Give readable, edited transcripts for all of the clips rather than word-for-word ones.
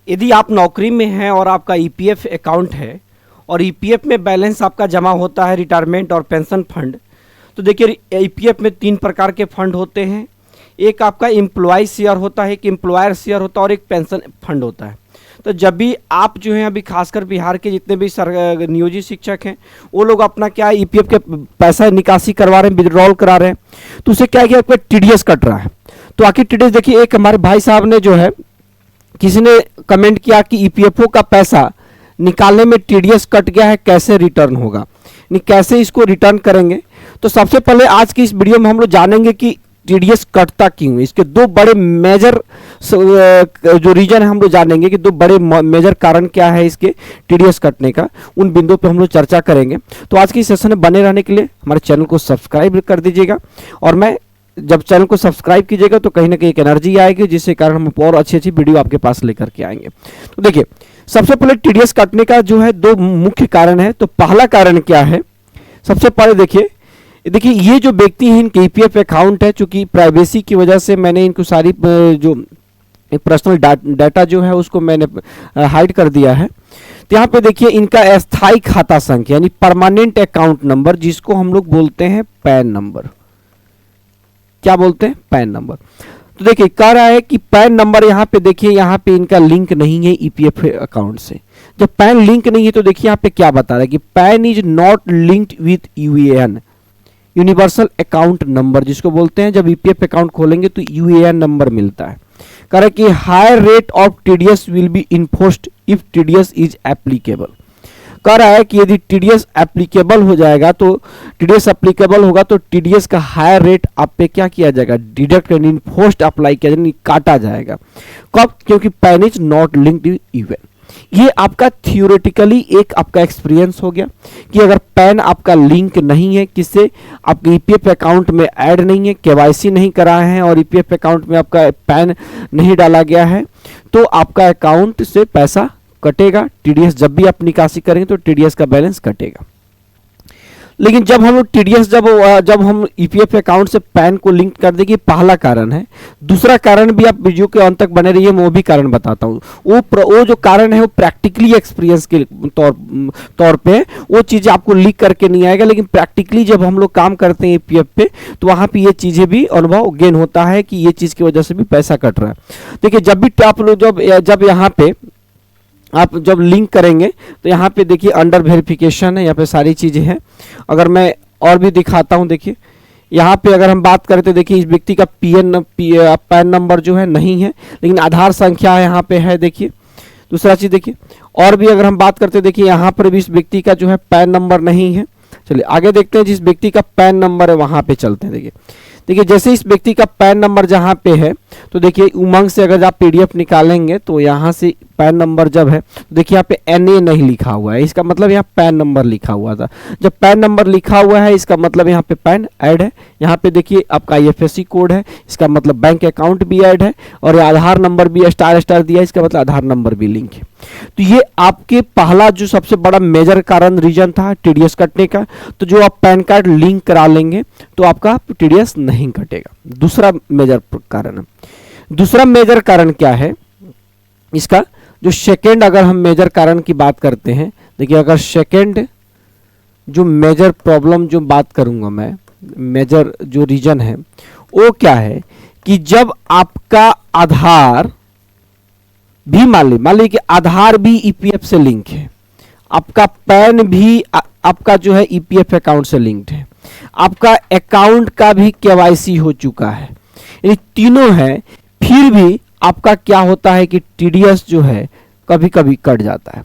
यदि आप नौकरी में हैं और आपका ईपीएफ अकाउंट है और ईपीएफ में बैलेंस आपका जमा होता है रिटायरमेंट और पेंशन फंड, तो देखिए ईपीएफ में 3 प्रकार के फंड होते हैं। एक आपका एम्प्लॉय शेयर होता है, एक एम्प्लॉयर शेयर होता है और एक पेंशन फंड होता है। तो जब भी आप जो है अभी खासकर बिहार के जितने भी नियोजित शिक्षक हैं वो लोग अपना क्या है ईपीएफ के पैसा निकासी करवा रहे हैं, विड्रॉल करा रहे हैं, तो उससे क्या है कि आपका टीडीएस कट रहा है। तो आखिर टीडीएस देखिए, एक हमारे भाई साहब ने जो है किसी ने कमेंट किया कि ईपीएफओ का पैसा निकालने में टीडीएस कट गया है, कैसे रिटर्न होगा, नहीं कैसे इसको रिटर्न करेंगे। तो सबसे पहले आज की इस वीडियो में हम लोग जानेंगे कि टीडीएस कटता क्यों। इसके 2 बड़े मेजर जो रीजन है हम लोग जानेंगे कि 2 बड़े मेजर कारण क्या है इसके टीडीएस कटने का, उन बिंदुओं पे हम लोग चर्चा करेंगे। तो आज की सेशन में बने रहने के लिए हमारे चैनल को सब्सक्राइब कर दीजिएगा, और मैं जब चैनल को सब्सक्राइब कीजिएगा तो कहीं ना कहीं एक एनर्जी आएगी जिससे कारण हम और अच्छी वीडियो आपके पास लेकर के आएंगे। तो देखिए, सबसे पहले टीडीएस कटने का जो है 2 मुख्य कारण है। तो पहला कारण क्या है, सबसे पहले देखिए ये जो व्यक्ति है इनके ईपीएफ अकाउंट है, चूंकि प्राइवेसी की वजह से मैंने इनको सारी जो पर्सनल डाटा जो है उसको मैंने हाइड कर दिया है। तो यहाँ पे देखिए इनका अस्थायी खाता संख्या यानी परमानेंट अकाउंट नंबर, जिसको हम लोग बोलते हैं पैन नंबर। क्या बोलते हैं? Pan number. तो देखिए कह रहा है कि पैन नंबर यहाँ पे देखिए, यहाँ पे इनका लिंक नहीं है ईपीएफ अकाउंट से। जब पैन लिंक नहीं है तो देखिए यहाँ पे क्या बता रहा है कि pan is not linked with UAN, universal account number जिसको बोलते हैं। जब ईपीएफ अकाउंट खोलेंगे तो यूएएन नंबर मिलता है। कह रहा है कि higher rate of TDS will be enforced if TDS is applicable. कह रहा है कि यदि टीडीएस एप्लीकेबल हो जाएगा तो टीडीएस एप्लीकेबल होगा तो टीडीएस का हायर रेट आप पे क्या किया जाएगा, डिडक्ट यानी इन्फोर्स्ड अप्लाई किया जाएगा, काटा जाएगा। कब? क्योंकि pan is not linked with UAN. ये आपका थियोरेटिकली एक आपका एक्सपीरियंस हो गया कि अगर पैन आपका लिंक नहीं है किससे, आपके ईपीएफ अकाउंट में ऐड नहीं है, केवाईसी नहीं करा है और ईपीएफ अकाउंट में आपका पैन नहीं डाला गया है, तो आपका अकाउंट से पैसा कटेगा। टीडीएस जब भी आप निकासी करेंगे तो टीडीएस का बैलेंस कटेगा। लेकिन जब हम लोग टीडीएस जब हम ईपीएफ अकाउंट से पैन को लिंक कर देंगे, पहला कारण है। दूसरा कारण भी आप वीडियो के अंत तक बने रहिए, मैं वो भी कारण बताता हूँ। वो जो कारण है वो प्रैक्टिकली एक्सपीरियंस के तौर पे वो चीज़ें आपको लिख करके नहीं आएगा, लेकिन प्रैक्टिकली जब हम लोग काम करते हैं ईपीएफ पे तो वहाँ पे ये चीज़ें भी अनुभव गेन होता है कि ये चीज़ की वजह से भी पैसा कट रहा है। देखिए जब भी आप लोग जब यहाँ पे आप जब लिंक करेंगे तो यहाँ पे देखिए अंडर वेरिफिकेशन है, यहाँ पे सारी चीज़ें हैं। अगर मैं और भी दिखाता हूँ, देखिए यहाँ पे अगर हम बात करें तो देखिए इस व्यक्ति का पैन नंबर जो है नहीं है, लेकिन आधार संख्या यहाँ पे है। देखिए दूसरा चीज़ देखिए, और भी अगर हम बात करते देखिए यहाँ पर भी इस व्यक्ति का जो है पैन नंबर नहीं है। चलिए आगे देखते हैं, जिस व्यक्ति का पैन नंबर है वहाँ पे चलते हैं। देखिए जैसे इस व्यक्ति का पैन नंबर जहाँ पे है तो देखिए उमंग से अगर आप पीडीएफ निकालेंगे तो यहाँ से पैन नंबर जब है तो देखिए यहाँ पे एनए नहीं लिखा हुआ है, इसका मतलब यहाँ पैन नंबर लिखा हुआ था। जब पैन नंबर लिखा हुआ है इसका मतलब यहाँ पे पैन ऐड है। यहाँ पे देखिए आपका आईएफएससी कोड है, इसका मतलब बैंक अकाउंट भी ऐड है, और आधार नंबर भी स्टार दिया है, इसका मतलब आधार नंबर भी लिंक है। तो ये आपके पहला जो सबसे बड़ा मेजर कारण रीजन था टीडीएस कटने का। तो जो आप पैन कार्ड लिंक करा लेंगे तो आपका टीडीएस नहीं कटेगा। दूसरा मेजर कारण है। दूसरा मेजर कारण क्या है इसका, जो सेकेंड अगर हम मेजर कारण की बात करते हैं, देखिए अगर सेकेंड जो मेजर प्रॉब्लम जो बात करूंगा मैं, मेजर जो रीजन है वो क्या है कि जब आपका आधार भी मान ली कि आधार भी ईपीएफ से लिंक है, आपका पैन भी आपका जो है ईपीएफ अकाउंट से लिंक्ड है, आपका अकाउंट का भी केवाईसी हो चुका है, यानी तीनों है, फिर भी आपका क्या होता है कि टीडीएस जो है कभी कभी कट जाता है।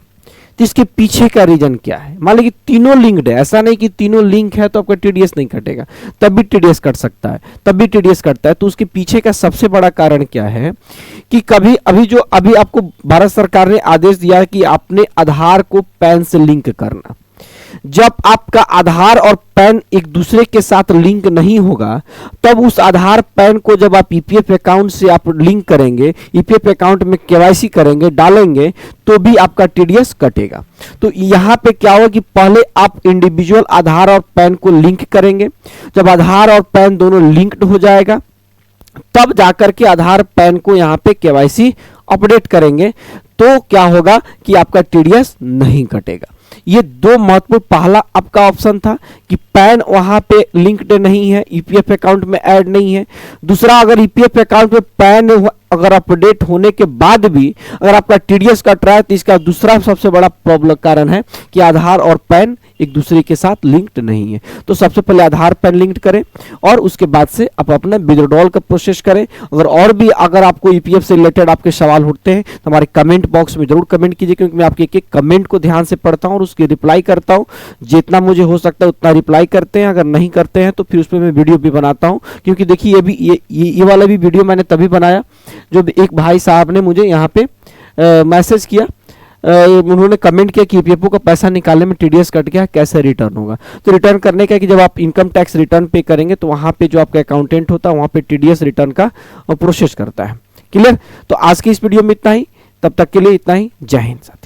तो इसके पीछे का रीजन क्या है? मान लीजिए तीनों लिंक्ड है, ऐसा नहीं कि तीनों लिंक है तो आपका टीडीएस नहीं कटेगा, तब भी टीडीएस कट सकता है, तब भी टीडीएस कटता है। तो उसके पीछे का सबसे बड़ा कारण क्या है कि कभी अभी आपको भारत सरकार ने आदेश दिया कि आपने आधार को पैन से लिंक करना। जब आपका आधार और पैन एक दूसरे के साथ लिंक नहीं होगा तब उस आधार पैन को जब आप ईपीएफ अकाउंट से आप लिंक करेंगे, ईपीएफ अकाउंट में केवाईसी करेंगे, डालेंगे, तो भी आपका टीडीएस कटेगा। तो यहाँ पे क्या होगा कि पहले आप इंडिविजुअल आधार और पैन को लिंक करेंगे। जब आधार और पैन दोनों लिंक्ड हो जाएगा तब जाकर के आधार पैन को यहाँ पे केवाईसी अपडेट करेंगे, तो क्या होगा कि आपका टीडीएस नहीं कटेगा। ये दो महत्वपूर्ण, पहला आपका ऑप्शन था कि पैन वहां पे लिंक्ड नहीं है, ईपीएफ अकाउंट में ऐड नहीं है। दूसरा, अगर ईपीएफ अकाउंट में पैन अगर अपडेट होने के बाद भी अगर आपका टीडीएस कट रहा है तो इसका दूसरा सबसे बड़ा प्रॉब्लम कारण है कि आधार और पैन एक दूसरे के साथ लिंक्ड नहीं है। तो सबसे पहले आधार पैन लिंक्ड करें और उसके बाद से आप अपना विड्रॉल का प्रोसेस करें। अगर और भी अगर आपको ईपीएफ से रिलेटेड आपके सवाल उठते हैं तो हमारे कमेंट बॉक्स में जरूर कमेंट कीजिए, क्योंकि मैं आपके एक एक कमेंट को ध्यान से पढ़ता हूं और उसकी रिप्लाई करता हूं। जितना मुझे हो सकता है उतना रिप्लाई करते हैं, अगर नहीं करते हैं तो फिर उस पर मैं वीडियो भी बनाता हूं। क्योंकि देखिए ये वाला भी वीडियो मैंने तभी बनाया जब एक भाई साहब ने मुझे यहाँ पे मैसेज किया, उन्होंने कमेंट किया कि ईपीएफओ का पैसा निकालने में टीडीएस कट गया, कैसे रिटर्न होगा। तो रिटर्न करने का है कि जब आप इनकम टैक्स रिटर्न पे करेंगे तो वहाँ पे जो आपका अकाउंटेंट होता है वहाँ पे टीडीएस रिटर्न का प्रोसेस करता है। क्लियर? तो आज की इस वीडियो में इतना ही, तब तक के लिए इतना ही। जय हिंद।